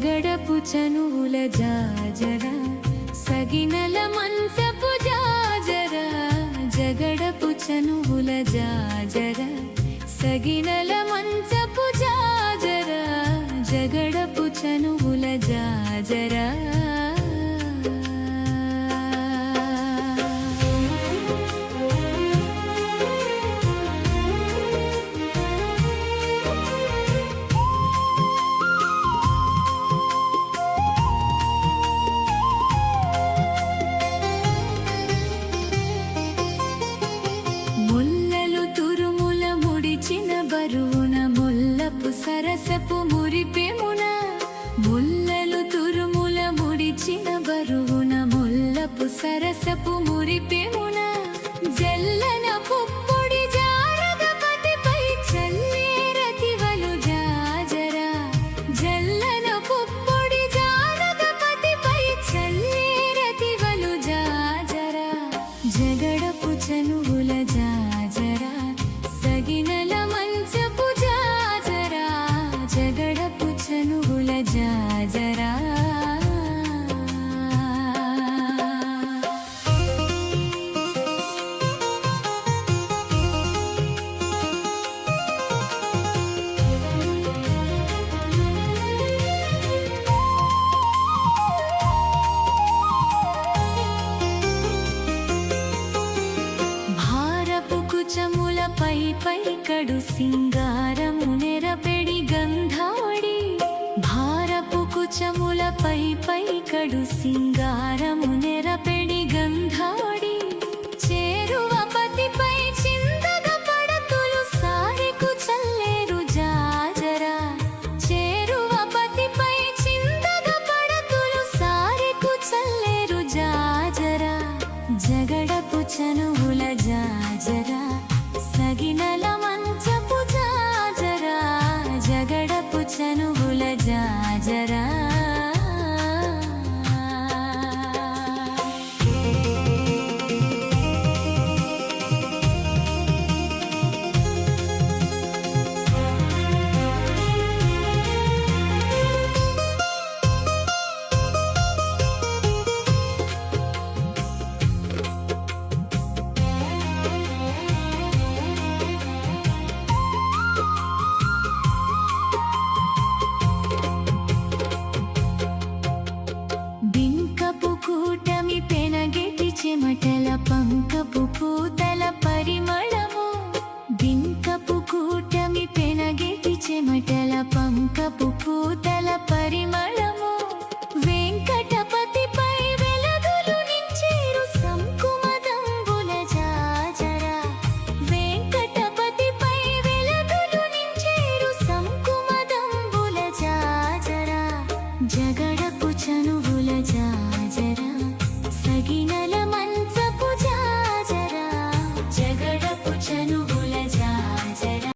జగడపు చనువుల జాజర సగినల మంచపు జాజర జగడపు చనువుల జాజర సగినల మంచపు జాజర జగడపు చనువుల జాజర బరువున ముల్లపు సరసపు మురిపెమున ముల్లలు తురుముల ముడిచిన బరువున ముల్లపు సరసపు మురిపెమున జల్లన పుప్పొడి జారగపతిపై చల్లే రతివలు జాజర జల్లన పుప్పొడి జారగపతిపై చల్లే రతివలు జాజర జగడపు చనువుల జాజర సగినల మంచపు జాజర జగడపు చనువుల జాజర పై పై కడు సింగారము నెరపెడి గంధావడి భారపు కుచముల పై పై కడు సింగారము నెరపెడి గంధావడి చేరువ పతిపై చిందగ పడతులు సారెకు చల్లేరు జాజర చేరువ పతిపై చిందగ పడతులు సారెకు చల్లేరు జాజర జగడపు చనువుల జాజర సగినల మంచపు జాజర జగడపు చనువుల జాజర కూటమి పెనగెటి చెమటల పంకపు పూతల పరిమళము బింకపు కూటమి పెనగెటి చెమటల పంకపు పూతల పరిమళము వెంకటపతిపై వెలగులు నించేరు సంకుమదంబుల జాజర వెంకటపతిపై వెలగులు నించేరు సంకుమదంబుల జాజర జగడపు చనువుల జాజర సగినల